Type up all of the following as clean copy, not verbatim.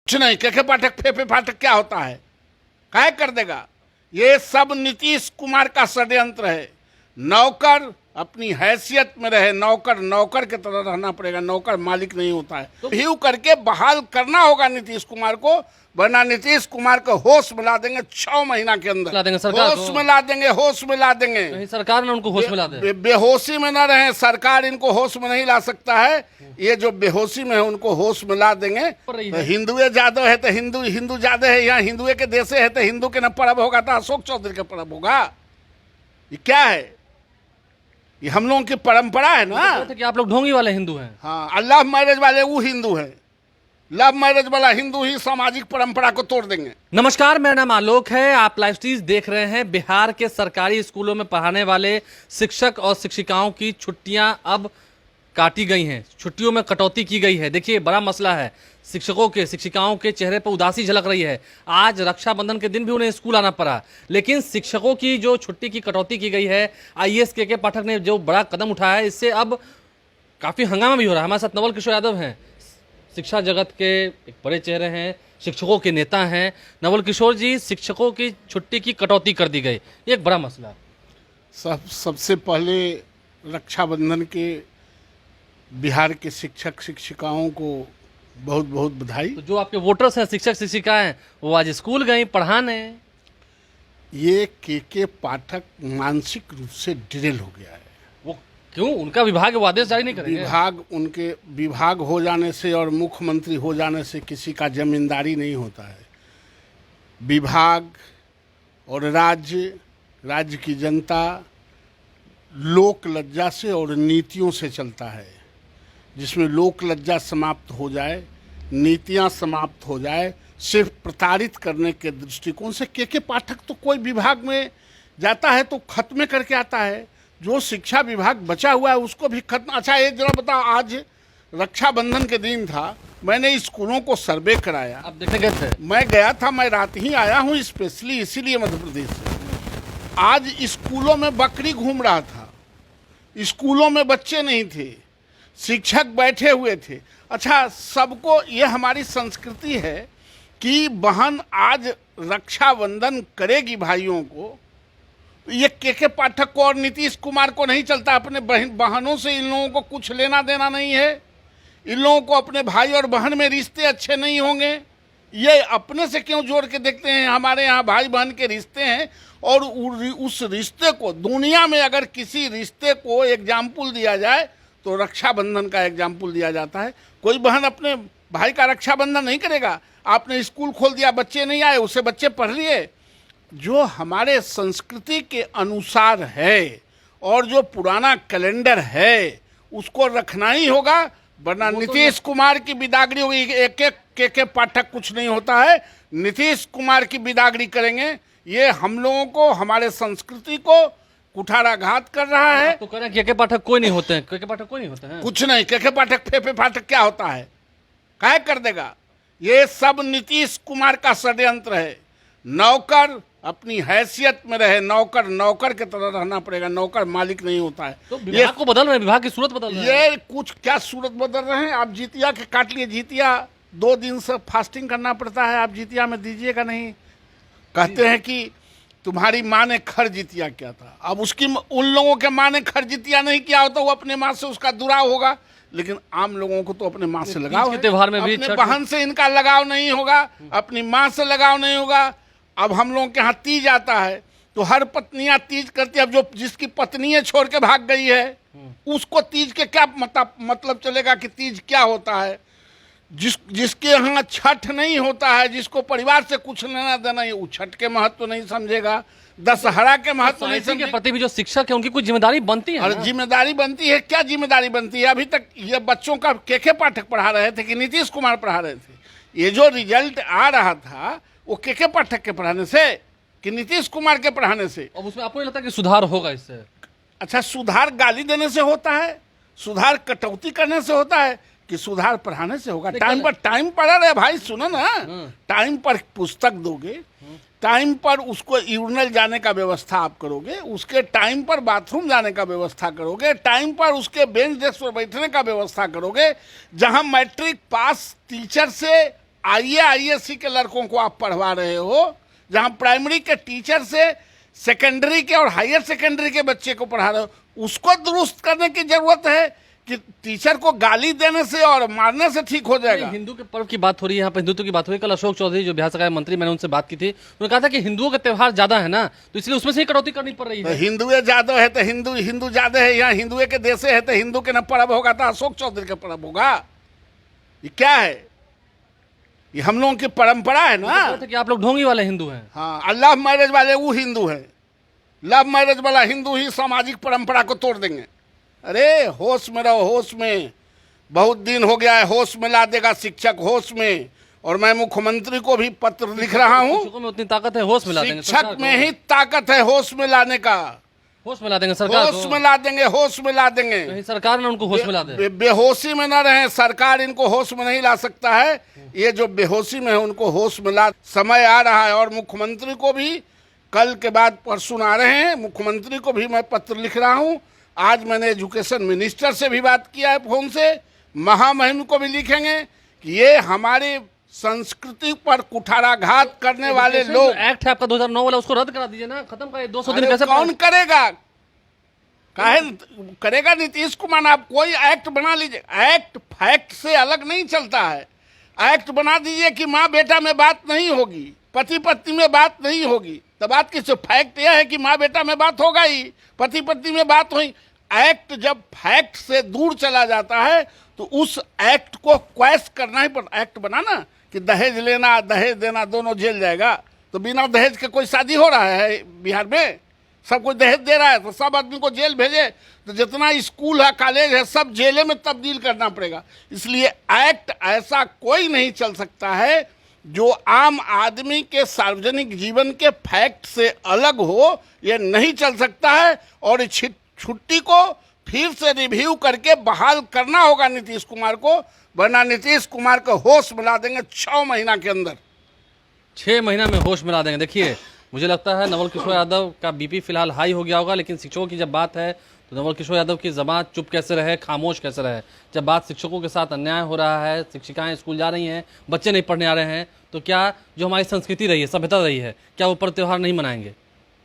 कुछ नहीं, के पाठक फेफे फाटक क्या होता है, काय कर देगा। ये सब नीतीश कुमार का षड्यंत्र है। नौकर अपनी हैसियत में रहे, नौकर नौकर की तरह रहना पड़ेगा, नौकर मालिक नहीं होता है। तो व्यू करके बहाल करना होगा नीतीश कुमार को, वरना नीतीश कुमार को होश में ला देंगे 6 महीना के अंदर। होश में ला देंगे, होश में ला देंगे। सरकार ने उनको होश में ला दे। बेहोशी में न रहे, सरकार इनको होश में नहीं ला सकता है। ये जो बेहोशी में है उनको होश में ला देंगे। तो हिंदुए ज्यादा है तो हिंदू ज्यादा है, यहाँ हिंदुए के देशे है तो हिंदू के न पर्व होगा तो अशोक चौधरी का पर्व होगा। ये क्या है, ये हम लोगों की परंपरा है ना कि आप लोग ढोंगी वाले हिंदू हैं। हाँ, लव मैरिज वाले वो हिंदू हैं। लव मैरिज वाला हिंदू ही सामाजिक परंपरा को तोड़ देंगे। नमस्कार, मेरा नाम आलोक है। आप लाइव स्ट्रीम देख रहे हैं। बिहार के सरकारी स्कूलों में पढ़ाने वाले शिक्षक और शिक्षिकाओं की छुट्टियां अब काटी गई हैं, छुट्टियों में कटौती की गई है। देखिए, बड़ा मसला है। शिक्षकों के शिक्षिकाओं के चेहरे पर उदासी झलक रही है। आज रक्षाबंधन के दिन भी उन्हें स्कूल आना पड़ा, लेकिन शिक्षकों की जो छुट्टी की कटौती की गई है, आईएएस के पाठक ने जो बड़ा कदम उठाया है, इससे अब काफ़ी हंगामा भी हो रहा है। हमारे साथ नवल किशोर यादव हैं, शिक्षा जगत के एक बड़े चेहरे हैं, शिक्षकों के नेता हैं। नवल किशोर जी, शिक्षकों की छुट्टी की कटौती कर दी गई, ये एक बड़ा मसला है। सबसे पहले रक्षाबंधन के बिहार के शिक्षक शिक्षिकाओं को बहुत बहुत बधाई। तो जो आपके वोटर्स हैं, शिक्षक शिक्षिकाएं, वो आज स्कूल गई पढ़ाने। ये के पाठक मानसिक रूप से डिरेल हो गया है। वो क्यों? उनका विभाग वो आदेश जारी नहीं करेंगे? उनके विभाग हो जाने से और मुख्यमंत्री हो जाने से किसी का जमींदारी नहीं होता है। विभाग और राज्य की जनता लोक लज्जा से और नीतियों से चलता है। जिसमें लोक लज्जा समाप्त हो जाए, नीतियां समाप्त हो जाए, सिर्फ प्रताड़ित करने के दृष्टिकोण से के पाठक तो कोई विभाग में जाता है तो खत्म करके आता है। जो शिक्षा विभाग बचा हुआ है उसको भी खत्म। अच्छा, एक जरा बताओ, आज रक्षाबंधन के दिन था, मैंने स्कूलों को सर्वे कराया। आप देखने गए थे? मैं गया था, मैं रात ही आया हूँ स्पेशली इसीलिए मध्य प्रदेश से। आज स्कूलों में बकरी घूम रहा था, स्कूलों में बच्चे नहीं थे, शिक्षक बैठे हुए थे। अच्छा, सबको, ये हमारी संस्कृति है कि बहन आज रक्षाबंधन करेगी भाइयों को। ये के पाठक को और नीतीश कुमार को नहीं चलता। अपने बहनों से इन लोगों को कुछ लेना देना नहीं है। इन लोगों को अपने भाई और बहन में रिश्ते अच्छे नहीं होंगे। ये अपने से क्यों जोड़ के देखते हैं? हमारे यहाँ भाई बहन के रिश्ते हैं और उस रिश्ते को, दुनिया में अगर किसी रिश्ते को एग्जाम्पल दिया जाए तो रक्षाबंधन का एग्जाम्पल दिया जाता है। कोई बहन अपने भाई का रक्षाबंधन नहीं करेगा। आपने स्कूल खोल दिया, बच्चे नहीं आए, उससे बच्चे पढ़ लिए। जो हमारे संस्कृति के अनुसार है और जो पुराना कैलेंडर है उसको रखना ही होगा, वरना नीतीश कुमार की बिदागरी होगी। एक एक के पाठक कुछ नहीं होता है, नीतीश कुमार की बिदागरी करेंगे। ये हम लोगों को, हमारे संस्कृति को कुठाराघात कर रहा है। तो कह रहे हैं के पाठक कोई नहीं होते हैं, के पाठक कोई नहीं होते हैं। कुछ नहीं, के पाठक फेफे फाटक क्या होता है, काय कर देगा। ये सब नीतीश कुमार का षड्यंत्र है। नौकर अपनी हैसियत में रहे, नौकर नौकर की तरह रहना पड़ेगा, नौकर मालिक नहीं होता है। तो विभाग को बदल रहे हैं, विभाग की सूरत बदल रहे हैं। ये कुछ क्या सूरत बदल रहे हैं? आप जितिया के काट लिए, जितिया 2 दिन से फास्टिंग करना पड़ता है, आप जितिया में दीजिएगा नहीं। कहते हैं कि तुम्हारी माँ ने खर जितिया किया था। अब उसकी, उन लोगों के माँ ने खर जितिया नहीं किया हो तो वो अपने माँ से उसका दुराव होगा, लेकिन आम लोगों को तो अपने माँ से लगाव है। त्योहार में भी अपने बहन से इनका लगाव नहीं होगा, अपनी माँ से लगाव नहीं होगा। अब हम लोगों के यहाँ तीज आता है तो हर पत्नियां तीज करती है। अब जो जिसकी पत्नी छोड़ के भाग गई है उसको तीज के क्या मतलब चलेगा कि तीज क्या होता है। जिसके यहाँ छठ नहीं होता है, जिसको परिवार से कुछ लेना देना है, वो छठ के महत्व नहीं समझेगा, दशहरा के महत्व नहीं समझेगा। के प्रति भी जो शिक्षक है उनकी कुछ जिम्मेदारी बनती है। और जिम्मेदारी बनती है, क्या जिम्मेदारी बनती है? अभी तक ये बच्चों का के पाठक पढ़ा रहे थे कि नीतीश कुमार पढ़ा रहे थे? ये जो रिजल्ट आ रहा था वो के पाठक के पढ़ाने से कि नीतीश कुमार के पढ़ाने से? अब उसमें आपको लगता है कि सुधार होगा इससे? अच्छा, सुधार गाली देने से होता है? सुधार कटौती करने से होता है कि सुधार पढ़ाने से होगा? टाइम पढ़ा रहे भाई, सुनो ना, टाइम पर पुस्तक दोगे, टाइम पर उसको यूरिनल जाने का व्यवस्था आप करोगे, उसके टाइम पर बाथरूम जाने का व्यवस्था करोगे, टाइम पर उसके बेंच डेस्क पर बैठने का व्यवस्था करोगे। जहां मैट्रिक पास टीचर से आईएएससी के लड़कों को आप पढ़वा रहे हो, जहां प्राइमरी के टीचर से सेकेंडरी के और हायर सेकेंडरी के बच्चे को पढ़ा रहे हो, उसको दुरुस्त करने की जरूरत है कि टीचर को गाली देने से और मारने से ठीक हो जाएगा। हिंदू के पर्व की बात हो रही है, यहाँ पर हिंदुत्व की बात हो रही है। कल अशोक चौधरी जो बिहार सरकार मंत्री, मैंने उनसे बात की थी, उन्होंने कहा था कि हिंदुओं के त्यौहार ज्यादा है ना, तो इसलिए उसमें से ही कटौती करनी पड़ रही तो है। हिंदुए ज्यादा है तो हिंदू ज्यादा है, यहाँ हिंदुए के देशे है तो हिंदू के न पर्व होगा तो अशोक चौधरी का पर्व होगा। ये क्या है? ये हम लोगों की परंपरा है ना कि आप लोग ढोंगी वाले हिंदू हैं। हाँ, लव मैरिज वाले वो हिंदू हैं। लव मैरिज वाला हिंदू ही सामाजिक परंपरा को तोड़ देंगे। अरे होश में रहो, होश में। बहुत दिन हो गया है, होश में ला देगा शिक्षक, होश में। और मैं मुख्यमंत्री को भी पत्र लिख रहा हूँ। शिक्षकों में उतनी ताकत है, होश में ला देंगे। शिक्षक में ही ताकत है होश में लाने का। होश में ला देंगे सरकार, होश में ला देंगे, होश में ला देंगे। कहीं सरकार ने उनको होश में ला दे। बेहोशी में न रहे, सरकार इनको होश में नहीं ला सकता है। ये जो बेहोशी में है उनको होश में ला। समय आ रहा है और मुख्यमंत्री को भी कल के बाद परसों आ रहे हैं, मुख्यमंत्री को भी मैं पत्र लिख रहा हूँ। आज मैंने एजुकेशन मिनिस्टर से भी बात किया है फोन से, महामहिम को भी लिखेंगे कि ये हमारी संस्कृति पर कुठाराघात करने वाले लोग। एक्ट है आपका 2009 वाला, उसको रद्द करा दीजिए ना, खत्म करिए। 200 दिन कैसे कौन करेगा? काहे करेगा? नीतीश कुमार। आप कोई एक्ट बना लीजिए, एक्ट फैक्ट से अलग नहीं चलता है। एक्ट बना दीजिए कि माँ बेटा में बात नहीं होगी, पति पत्नी में बात नहीं होगी, तो बात किस? फैक्ट यह है कि माँ बेटा में बात होगा ही, पति पत्नी में बात हुई। एक्ट जब फैक्ट से दूर चला जाता है तो उस एक्ट को क्वेश्चन करना ही पड़ता। एक्ट बनाना कि दहेज लेना दहेज देना दोनों जेल जाएगा, तो बिना दहेज के कोई शादी हो रहा है बिहार में? सब कोई दहेज दे रहा है तो सब आदमी को जेल भेजे, तो जितना स्कूल है कॉलेज है सब जेले में तब्दील करना पड़ेगा। इसलिए एक्ट ऐसा कोई नहीं चल सकता है जो आम आदमी के सार्वजनिक जीवन के फैक्ट से अलग हो, ये नहीं चल सकता है। और छुट्टी को फिर से रिव्यू करके बहाल करना होगा नीतीश कुमार को, वरना नीतीश कुमार को होश मिला देंगे 6 महीना के अंदर। 6 महीना में होश मिला देंगे। देखिए, मुझे लगता है नवल किशोर यादव का बीपी फिलहाल हाई हो गया होगा, लेकिन शिक्षकों की जब बात है तो नवल किशोर यादव की ज़बान चुप कैसे रहे, खामोश कैसे रहे। जब बात शिक्षकों के साथ अन्याय हो रहा है, शिक्षिकाएं स्कूल जा रही हैं, बच्चे नहीं पढ़ने आ रहे हैं, तो क्या जो हमारी संस्कृति रही है, सभ्यता रही है, क्या वो पर्व त्यौहार नहीं मनाएंगे?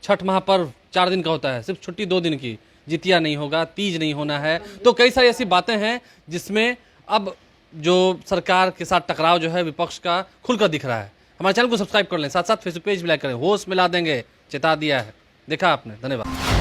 छठ महापर्व 4 दिन का होता है, सिर्फ छुट्टी 2 दिन की। जितिया नहीं होगा, तीज नहीं होना है, तो कई सारी ऐसी बातें हैं जिसमें अब जो सरकार के साथ टकराव जो है विपक्ष का खुलकर दिख रहा है। हमारे चैनल को सब्सक्राइब कर लें, साथ साथ फेसबुक पेज भी लाइक करें। होश मिला देंगे, चेता दिया है। देखा आपने, धन्यवाद।